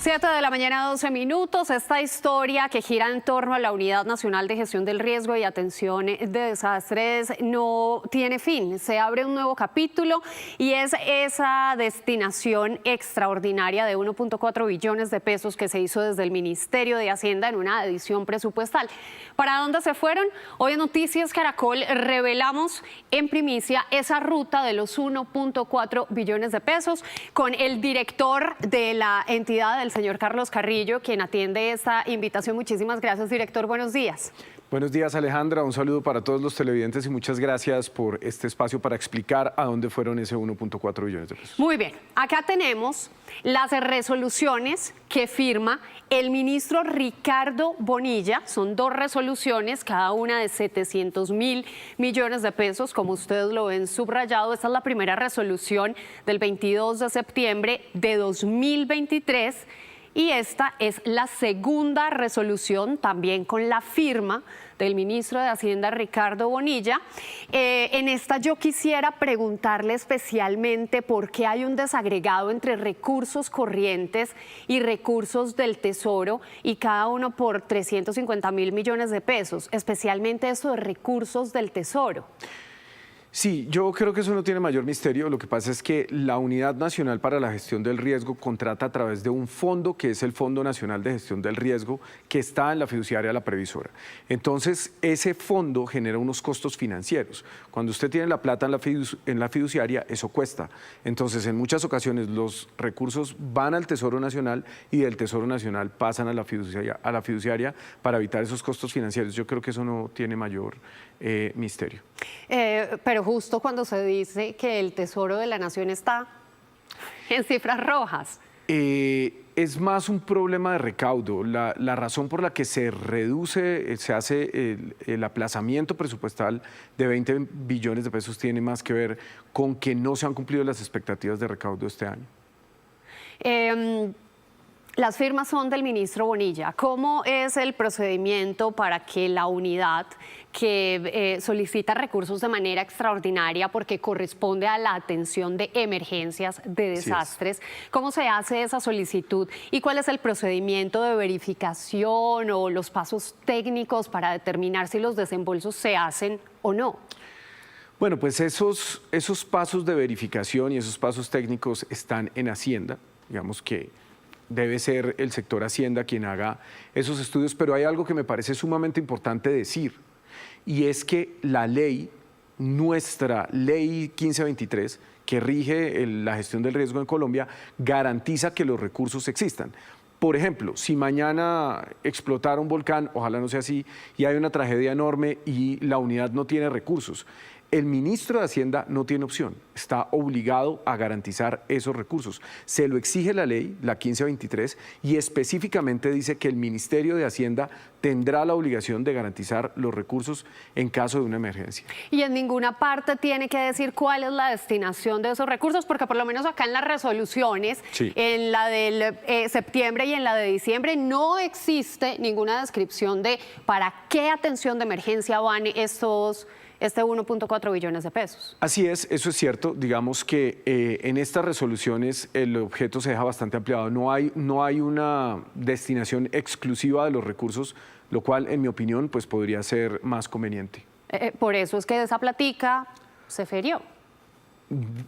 7 de la mañana, 12 minutos. Esta historia que gira en torno a la Unidad Nacional de Gestión del Riesgo y Atención de Desastres no tiene fin. Se abre un nuevo capítulo y es esa destinación extraordinaria de 1.4 billones de pesos que se hizo desde el Ministerio de Hacienda en una adición presupuestal. ¿Para dónde se fueron? Hoy en Noticias Caracol revelamos en primicia esa ruta de los 1.4 billones de pesos con el director de la entidad, el señor Carlos Carrillo, quien atiende esta invitación. Muchísimas gracias, director. Buenos días. Buenos días, Alejandra. Un saludo para todos los televidentes y muchas gracias por este espacio para explicar a dónde fueron ese 1.4 billones de pesos. Muy bien. Acá tenemos las resoluciones que firma el ministro Ricardo Bonilla. Son dos resoluciones, cada una de 700.000 millones de pesos, como ustedes lo ven subrayado. Esta es la primera resolución del 22 de septiembre de 2023. Y esta es la segunda resolución, también con la firma del ministro de Hacienda, Ricardo Bonilla. En esta yo quisiera preguntarle especialmente por qué hay un desagregado entre recursos corrientes y recursos del Tesoro, y cada uno por 350.000 millones de pesos, especialmente eso de recursos del Tesoro. Sí, yo creo que eso no tiene mayor misterio. Lo que pasa es que la Unidad Nacional para la Gestión del Riesgo contrata a través de un fondo que es el Fondo Nacional de Gestión del Riesgo, que está en la fiduciaria La Previsora. Entonces, ese fondo genera unos costos financieros. Cuando usted tiene la plata en la fiduciaria, eso cuesta. Entonces, en muchas ocasiones los recursos van al Tesoro Nacional y del Tesoro Nacional pasan a la fiduciaria para evitar esos costos financieros. Yo creo que eso no tiene mayor misterio. Pero justo cuando se dice que el Tesoro de la Nación está en cifras rojas. Es más un problema de recaudo. La razón por la que se reduce, se hace el aplazamiento presupuestal de 20 billones de pesos tiene más que ver con que no se han cumplido las expectativas de recaudo este año. Las firmas son del ministro Bonilla. ¿Cómo es el procedimiento para que la unidad que solicita recursos de manera extraordinaria porque corresponde a la atención de emergencias, de desastres, cómo se hace esa solicitud y cuál es el procedimiento de verificación o los pasos técnicos para determinar si los desembolsos se hacen o no? Bueno, pues esos pasos de verificación y esos pasos técnicos están en Hacienda, digamos que debe ser el sector Hacienda quien haga esos estudios, pero hay algo que me parece sumamente importante decir, y es que la ley, nuestra ley 1523, que rige la gestión del riesgo en Colombia, garantiza que los recursos existan. Por ejemplo, si mañana explotara un volcán, ojalá no sea así, y hay una tragedia enorme y la unidad no tiene recursos, el ministro de Hacienda no tiene opción, está obligado a garantizar esos recursos. Se lo exige la ley, la 1523, y específicamente dice que el Ministerio de Hacienda tendrá la obligación de garantizar los recursos en caso de una emergencia. Y en ninguna parte tiene que decir cuál es la destinación de esos recursos, porque por lo menos acá en las resoluciones, sí, en la del septiembre y en la de diciembre, no existe ninguna descripción de para qué atención de emergencia van este 1.4 billones de pesos. Así es, eso es cierto. Digamos que en estas resoluciones el objeto se deja bastante ampliado. No hay una destinación exclusiva de los recursos, lo cual, en mi opinión, pues podría ser más conveniente. Por eso es que de esa platica se ferió.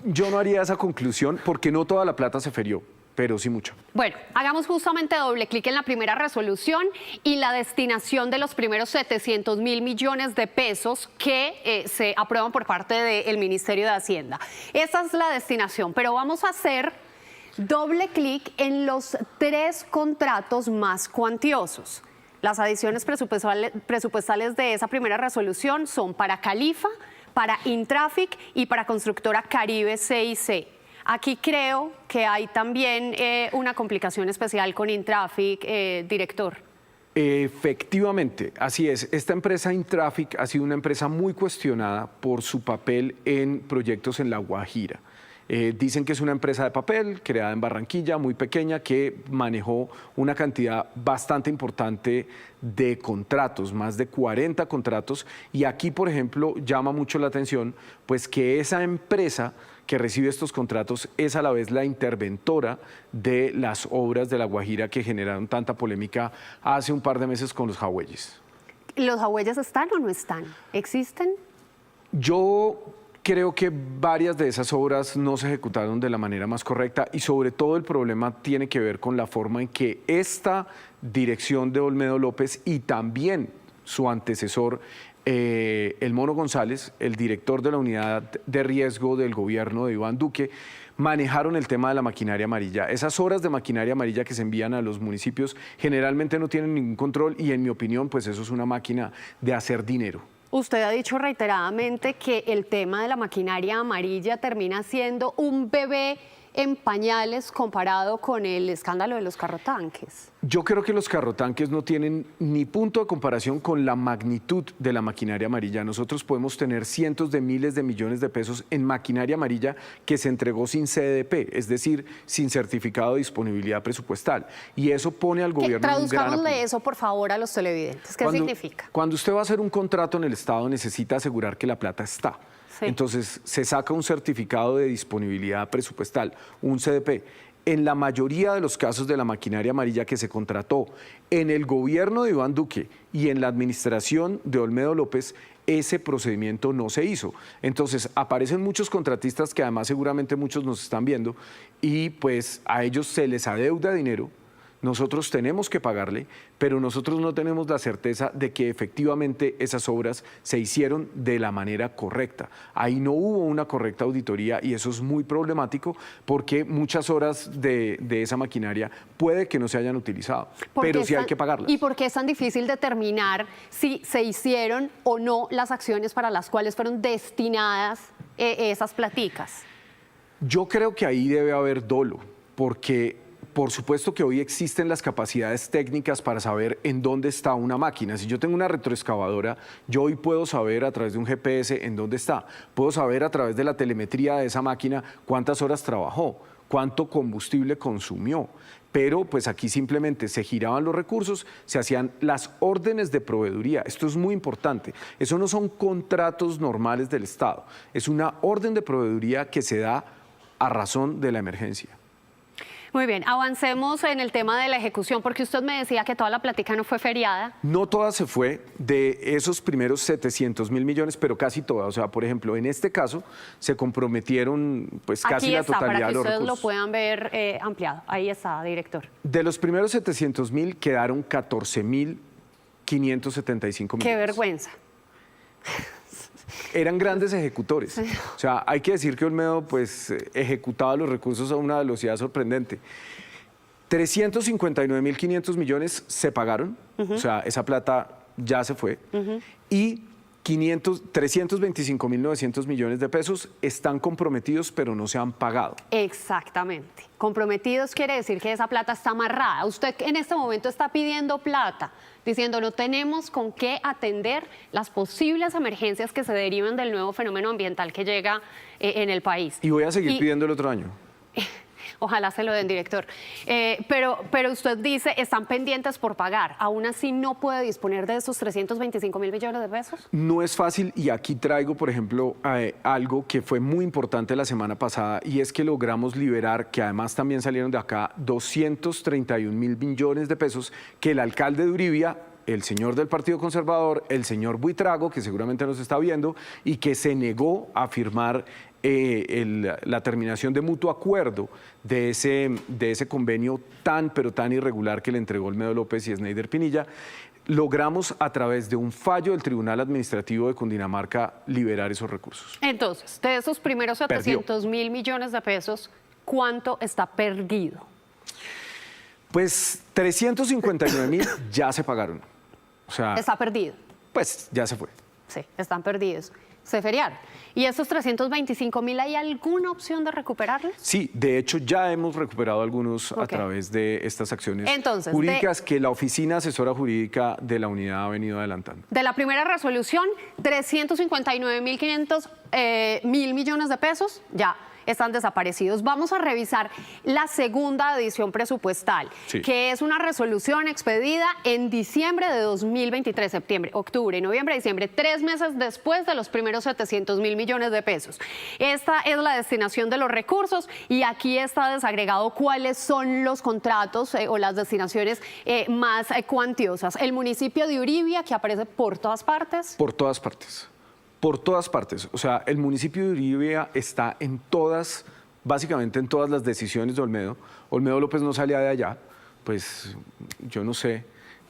Yo no haría esa conclusión porque no toda la plata se ferió, pero sí mucho. Bueno, hagamos justamente doble clic en la primera resolución y la destinación de los primeros 700.000 millones de pesos que se aprueban por parte del Ministerio de Hacienda. Esa es la destinación, pero vamos a hacer doble clic en los tres contratos más cuantiosos. Las adiciones presupuestales de esa primera resolución son para Califa, para Intraffic y para Constructora Caribe CIC. Aquí creo que hay también una complicación especial con Intraffic, director. Efectivamente, así es. Esta empresa Intraffic ha sido una empresa muy cuestionada por su papel en proyectos en La Guajira. Dicen que es una empresa de papel creada en Barranquilla, muy pequeña, que manejó una cantidad bastante importante de contratos, más de 40 contratos. Y aquí, por ejemplo, llama mucho la atención pues que esa empresa que recibe estos contratos es a la vez la interventora de las obras de La Guajira que generaron tanta polémica hace un par de meses con los jagüeyes. ¿Los jagüeyes están o no están? ¿Existen? Yo creo que varias de esas obras no se ejecutaron de la manera más correcta y sobre todo el problema tiene que ver con la forma en que esta dirección de Olmedo López y también su antecesor, el Mono González, el director de la unidad de riesgo del gobierno de Iván Duque, manejaron el tema de la maquinaria amarilla. Esas horas de maquinaria amarilla que se envían a los municipios generalmente no tienen ningún control y en mi opinión pues eso es una máquina de hacer dinero. Usted ha dicho reiteradamente que el tema de la maquinaria amarilla termina siendo un bebé en pañales comparado con el escándalo de los carrotanques. Yo creo que los carrotanques no tienen ni punto de comparación con la magnitud de la maquinaria amarilla. Nosotros podemos tener cientos de miles de millones de pesos en maquinaria amarilla que se entregó sin CDP, es decir, sin certificado de disponibilidad presupuestal. Y eso pone al gobierno en un gran Traduzcámosle apuro. eso, por favor, a los televidentes. ¿Qué significa? Cuando usted va a hacer un contrato en el Estado, necesita asegurar que la plata está. Sí. Entonces, se saca un certificado de disponibilidad presupuestal, un CDP. En la mayoría de los casos de la maquinaria amarilla que se contrató en el gobierno de Iván Duque y en la administración de Olmedo López, ese procedimiento no se hizo. Entonces, aparecen muchos contratistas que además seguramente muchos nos están viendo y pues a ellos se les adeuda dinero. Nosotros tenemos que pagarle, pero nosotros no tenemos la certeza de que efectivamente esas obras se hicieron de la manera correcta. Ahí no hubo una correcta auditoría y eso es muy problemático porque muchas horas de esa maquinaria puede que no se hayan utilizado, pero sí hay que pagarlas. ¿Y por qué es tan difícil determinar si se hicieron o no las acciones para las cuales fueron destinadas esas platicas? Yo creo que ahí debe haber dolo, porque por supuesto que hoy existen las capacidades técnicas para saber en dónde está una máquina. Si yo tengo una retroexcavadora, yo hoy puedo saber a través de un GPS en dónde está. Puedo saber a través de la telemetría de esa máquina cuántas horas trabajó, cuánto combustible consumió. Pero pues aquí simplemente se giraban los recursos, se hacían las órdenes de proveeduría. Esto es muy importante. Eso no son contratos normales del Estado. Es una orden de proveeduría que se da a razón de la emergencia. Muy bien, avancemos en el tema de la ejecución, porque usted me decía que toda la plática no fue feriada. No toda se fue de esos primeros 700.000 millones, pero casi toda. O sea, por ejemplo, en este caso se comprometieron pues casi la totalidad de los recursos. Para que ustedes lo puedan ver ampliado. Ahí está, director. De los primeros 700.000 quedaron 14.575 millones. Qué vergüenza. Eran grandes ejecutores. O sea, hay que decir que Olmedo pues ejecutaba los recursos a una velocidad sorprendente. 359.500 millones se pagaron, o sea, esa plata ya se fue, y 325.900 millones de pesos están comprometidos, pero no se han pagado. Exactamente. Comprometidos quiere decir que esa plata está amarrada. Usted en este momento está pidiendo plata, diciendo no tenemos con qué atender las posibles emergencias que se derivan del nuevo fenómeno ambiental que llega en el país. Y voy a seguir pidiendo el otro año. Ojalá se lo den, director. Pero usted dice, están pendientes por pagar. ¿Aún así no puede disponer de esos 325.000 millones de pesos? No es fácil y aquí traigo, por ejemplo, algo que fue muy importante la semana pasada y es que logramos liberar, que además también salieron de acá, 231.000 millones de pesos que el alcalde de Uribia, el señor del Partido Conservador, el señor Buitrago, que seguramente nos está viendo, y que se negó a firmar la terminación de mutuo acuerdo de ese convenio pero tan irregular que le entregó Olmedo López y Sneider Pinilla, logramos a través de un fallo del Tribunal Administrativo de Cundinamarca liberar esos recursos. Entonces, de esos primeros 700.000 millones de pesos, ¿cuánto está perdido? Pues 359.000 ya se pagaron. O sea, está perdido. Pues ya se fue. Sí, están perdidos. Se feriaron. ¿Y esos 325.000 hay alguna opción de recuperarlos? Sí, de hecho ya hemos recuperado algunos a través de estas acciones jurídicas que la Oficina Asesora Jurídica de la Unidad ha venido adelantando. De la primera resolución, 359.500 millones de pesos, ya están desaparecidos. Vamos a revisar la segunda edición presupuestal, Sí. que es una resolución expedida en diciembre de 2023, septiembre, octubre, noviembre, diciembre, 3 meses después de los primeros 700.000 millones de pesos. Esta es la destinación de los recursos y aquí está desagregado cuáles son los contratos o las destinaciones más cuantiosas. El municipio de Uribia, que aparece por todas partes. Por todas partes. Por todas partes. O sea, el municipio de Uribia está en todas, básicamente en todas las decisiones de Olmedo. Olmedo López no salía de allá, pues yo no sé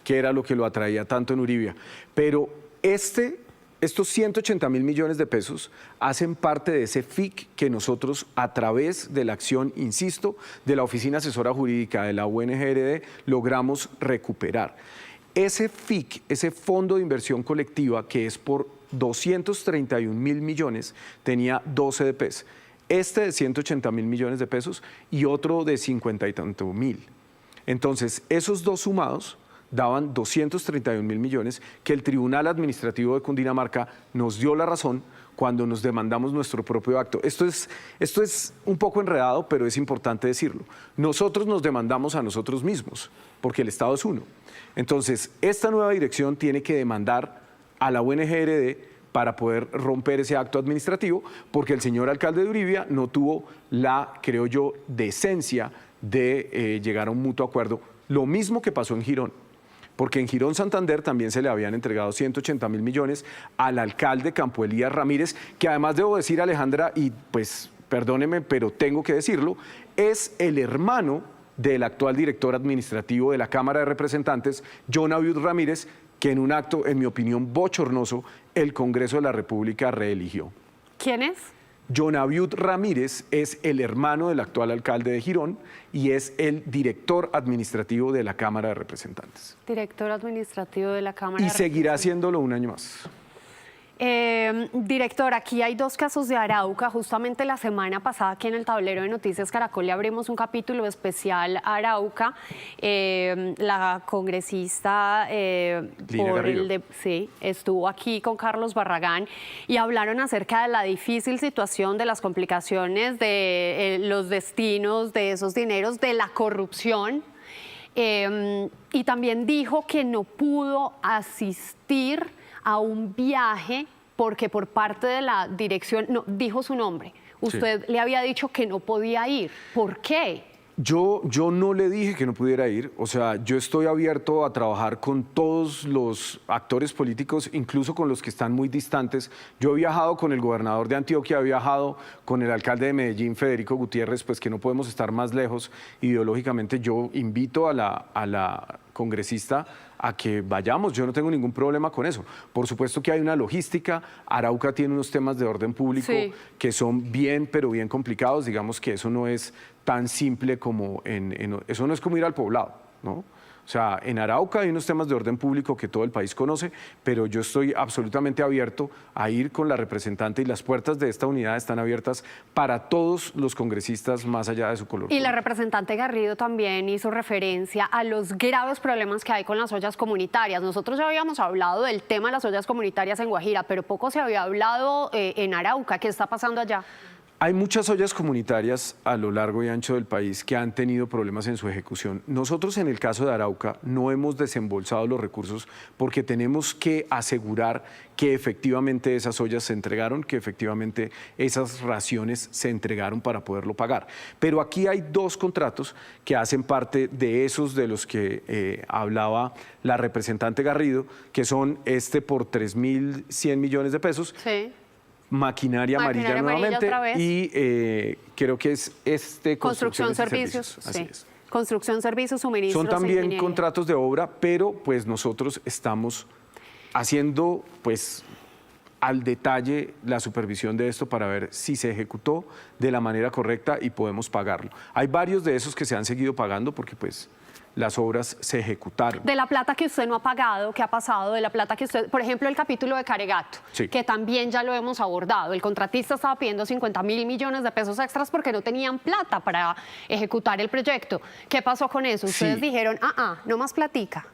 qué era lo que lo atraía tanto en Uribia. Pero estos 180.000 millones de pesos hacen parte de ese FIC que nosotros, a través de la acción, insisto, de la Oficina Asesora Jurídica de la UNGRD, logramos recuperar. Ese FIC, ese Fondo de Inversión Colectiva, que es por 231.000 millones, tenía 12 DPs. Este de 180.000 millones de pesos y otro de 50 y tanto mil. Entonces, esos dos sumados daban 231.000 millones que el Tribunal Administrativo de Cundinamarca nos dio la razón cuando nos demandamos nuestro propio acto. Esto es un poco enredado, pero es importante decirlo. Nosotros nos demandamos a nosotros mismos, porque el Estado es uno. Entonces, esta nueva dirección tiene que demandar a la UNGRD para poder romper ese acto administrativo, porque el señor alcalde de Uribia no tuvo la, creo yo, decencia de llegar a un mutuo acuerdo. Lo mismo que pasó en Girón, porque en Girón Santander también se le habían entregado 180.000 millones al alcalde Campo Elías Ramírez, que además debo decir, Alejandra, y pues perdóneme, pero tengo que decirlo, es el hermano del actual director administrativo de la Cámara de Representantes, John Abiud Ramírez, que en un acto, en mi opinión, bochornoso, el Congreso de la República reeligió. ¿Quién es? John Abiud Ramírez es el hermano del actual alcalde de Girón y es el director administrativo de la Cámara de Representantes. Director administrativo de la Cámara. Y seguirá haciéndolo un año más. Director, aquí hay dos casos de Arauca. Justamente la semana pasada aquí en el tablero de Noticias Caracol le abrimos un capítulo especial a Arauca. La congresista sí, estuvo aquí con Carlos Barragán y hablaron acerca de la difícil situación, de las complicaciones, de los destinos de esos dineros, de la corrupción. Y también dijo que no pudo asistir a un viaje porque por parte de la dirección, no, dijo su nombre, usted le había dicho que no podía ir. ¿Por qué? Yo no le dije que no pudiera ir, o sea, yo estoy abierto a trabajar con todos los actores políticos, incluso con los que están muy distantes. Yo he viajado con el gobernador de Antioquia, he viajado con el alcalde de Medellín, Federico Gutiérrez, pues que no podemos estar más lejos ideológicamente. Yo invito a la congresista a que vayamos, yo no tengo ningún problema con eso. Por supuesto que hay una logística, Arauca tiene unos temas de orden público que son bien, pero bien complicados, digamos que eso no es tan simple como eso no es como ir al poblado, ¿no? O sea, en Arauca hay unos temas de orden público que todo el país conoce, pero yo estoy absolutamente abierto a ir con la representante y las puertas de esta unidad están abiertas para todos los congresistas más allá de su color político. Y la representante Garrido también hizo referencia a los graves problemas que hay con las ollas comunitarias. Nosotros ya habíamos hablado del tema de las ollas comunitarias en Guajira, pero poco se había hablado en Arauca. ¿Qué está pasando allá? Hay muchas ollas comunitarias a lo largo y ancho del país que han tenido problemas en su ejecución. Nosotros en el caso de Arauca no hemos desembolsado los recursos porque tenemos que asegurar que efectivamente esas ollas se entregaron, que efectivamente esas raciones se entregaron para poderlo pagar. Pero aquí hay dos contratos que hacen parte de esos de los que hablaba la representante Garrido, que son por 3.100 millones de pesos. Sí. Maquinaria amarilla nuevamente y creo que es Construcción Servicios. Así es. Construcción Servicios, suministros. Son también contratos de obra, pero pues nosotros estamos haciendo pues al detalle la supervisión de esto para ver si se ejecutó de la manera correcta y podemos pagarlo. Hay varios de esos que se han seguido pagando porque pues las obras se ejecutaron. De la plata que usted no ha pagado, ¿qué ha pasado? De la plata que usted, por ejemplo, el capítulo de Caregato, que también ya lo hemos abordado. El contratista estaba pidiendo 50.000 millones de pesos extras porque no tenían plata para ejecutar el proyecto. ¿Qué pasó con eso? Ustedes dijeron, no más platica.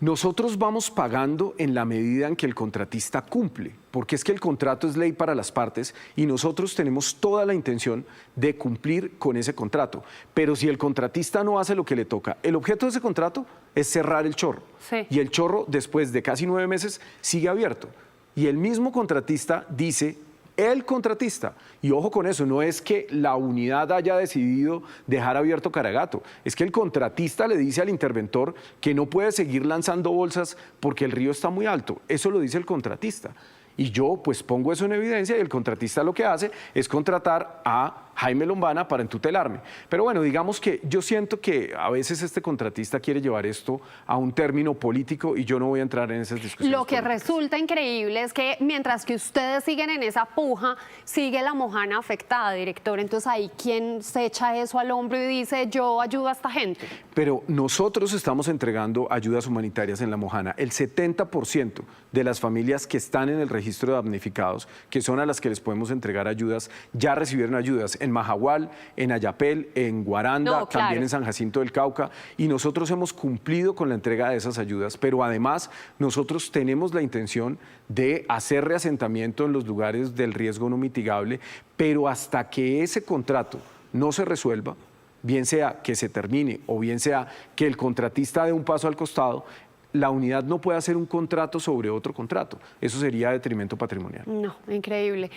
Nosotros vamos pagando en la medida en que el contratista cumple, porque es que el contrato es ley para las partes y nosotros tenemos toda la intención de cumplir con ese contrato. Pero si el contratista no hace lo que le toca, el objeto de ese contrato es cerrar el chorro. Sí. Y el chorro, después de casi 9 meses, sigue abierto. Y el mismo contratista dice, el contratista, y ojo con eso, no es que la unidad haya decidido dejar abierto Caragato, es que el contratista le dice al interventor que no puede seguir lanzando bolsas porque el río está muy alto. Eso lo dice el contratista. Y yo pues pongo eso en evidencia y el contratista lo que hace es contratar a Jaime Lombana para entutelarme. Pero bueno, digamos que yo siento que a veces este contratista quiere llevar esto a un término político y yo no voy a entrar en esas discusiones. Lo que políticas. resulta increíble es que mientras que ustedes siguen en esa puja, sigue la Mojana afectada, director. Entonces ahí, ¿quién se echa eso al hombro y dice, yo ayudo a esta gente? Pero nosotros estamos entregando ayudas humanitarias en La Mojana. El 70% de las familias que están en el registro de damnificados, que son a las que les podemos entregar ayudas, ya recibieron ayudas en Majagual, en Ayapel, en Guaranda, No, claro. también en San Jacinto del Cauca, y nosotros hemos cumplido con la entrega de esas ayudas, pero además nosotros tenemos la intención de hacer reasentamiento en los lugares del riesgo no mitigable, pero hasta que ese contrato no se resuelva, bien sea que se termine o bien sea que el contratista dé un paso al costado, la unidad no puede hacer un contrato sobre otro contrato. Eso sería detrimento patrimonial. No, increíble.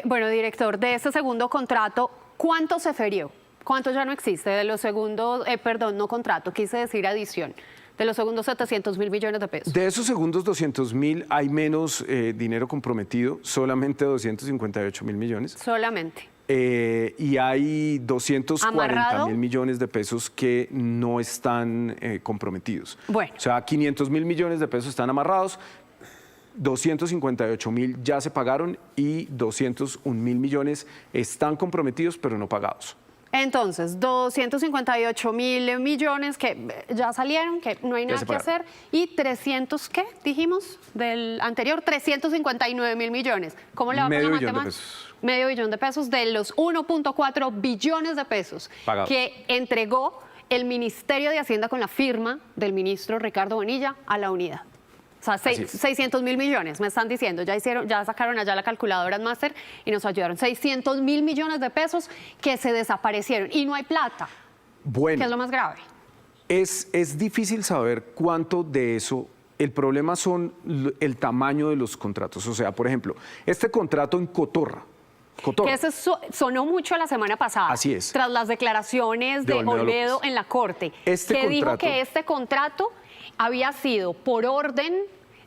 Bueno, director, de ese segundo contrato, ¿cuánto se ferió? ¿Cuánto ya no existe? De los segundos, perdón, no contrato, quise decir adición. De los segundos 700.000 millones de pesos. De esos segundos 200.000 hay menos dinero comprometido, solamente 258.000 millones. Solamente. Y hay 240.000 ¿Amarrado? millones de pesos que no están comprometidos. Bueno. O sea, 500.000 millones de pesos están amarrados, 258.000 ya se pagaron y 201.000 millones están comprometidos pero no pagados. Entonces, 258.000 millones que ya salieron, que no hay Ya nada se que pagaron. hacer, y 300, ¿qué dijimos? Del anterior, 359.000 millones. ¿Cómo le va Medio con la billón de matemática? pesos. Medio billón de pesos de los 1.4 billones de pesos Pagados. que entregó el Ministerio de Hacienda con la firma del ministro Ricardo Bonilla a la unidad. O sea, Así es. 600.000 millones, me están diciendo. Ya sacaron allá la calculadora en Master y nos ayudaron. 600.000 millones de pesos que se desaparecieron y no hay plata, Bueno, que es lo más grave. es difícil saber cuánto de eso. El problema son el tamaño de los contratos. O sea, por ejemplo, este contrato en Cotorra. Que ese sonó mucho la semana pasada. Así es. Tras las declaraciones De de Olmedo Olmedo López. en la Corte. Este que dijo contrato- que este contrato había sido por orden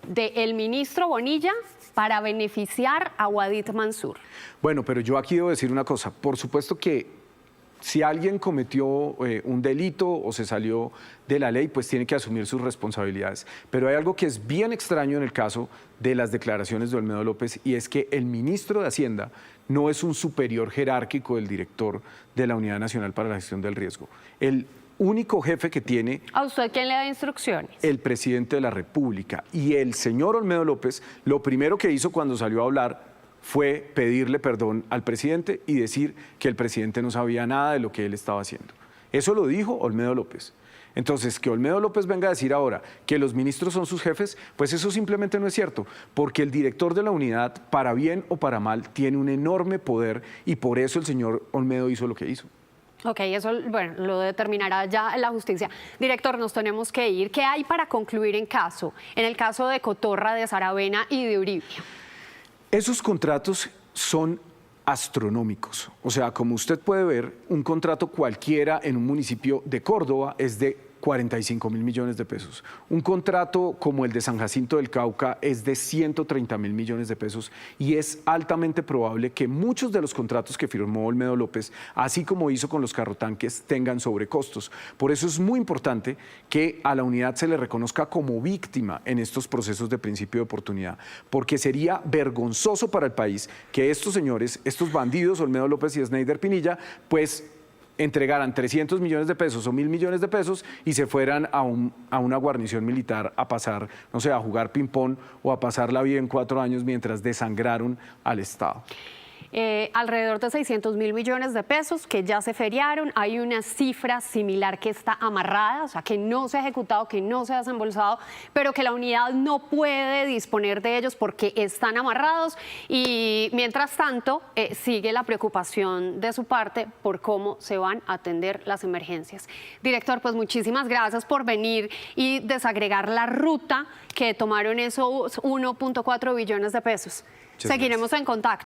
del ministro Bonilla para beneficiar a Wadid Mansur. Bueno, pero yo aquí debo decir una cosa. Por supuesto que si alguien cometió un delito o se salió de la ley, pues tiene que asumir sus responsabilidades. Pero hay algo que es bien extraño en el caso de las declaraciones de Olmedo López y es que el ministro de Hacienda no es un superior jerárquico del director de la Unidad Nacional para la Gestión del Riesgo. El único jefe que tiene ¿A usted quién le da instrucciones? el presidente de la República. Y el señor Olmedo López, lo primero que hizo cuando salió a hablar fue pedirle perdón al presidente y decir que el presidente no sabía nada de lo que él estaba haciendo. Eso lo dijo Olmedo López. Entonces, que Olmedo López venga a decir ahora que los ministros son sus jefes, pues eso simplemente no es cierto, porque el director de la unidad, para bien o para mal, tiene un enorme poder y por eso el señor Olmedo hizo lo que hizo. Ok, eso bueno, lo determinará ya la justicia. Director, nos tenemos que ir. ¿Qué hay para concluir en el caso de Cotorra, de Saravena y de Uribe? Esos contratos son astronómicos. O sea, como usted puede ver, un contrato cualquiera en un municipio de Córdoba es de 45.000 millones de pesos. Un contrato como el de San Jacinto del Cauca es de 130.000 millones de pesos y es altamente probable que muchos de los contratos que firmó Olmedo López, así como hizo con los carrotanques, tengan sobrecostos. Por eso es muy importante que a la unidad se le reconozca como víctima en estos procesos de principio de oportunidad, porque sería vergonzoso para el país que estos señores, estos bandidos, Olmedo López y Sneider Pinilla, pues entregaran 300 millones de pesos o 1.000 millones de pesos y se fueran a una guarnición militar a pasar, no sé, a jugar ping-pong o a pasar la vida en 4 años mientras desangraron al Estado. alrededor de 600.000 millones de pesos que ya se feriaron. Hay una cifra similar que está amarrada, o sea, que no se ha ejecutado, que no se ha desembolsado, pero que la unidad no puede disponer de ellos porque están amarrados. Y mientras tanto, sigue la preocupación de su parte por cómo se van a atender las emergencias. Director, pues muchísimas gracias por venir y desagregar la ruta que tomaron esos 1.4 billones de pesos. Seguiremos en contacto.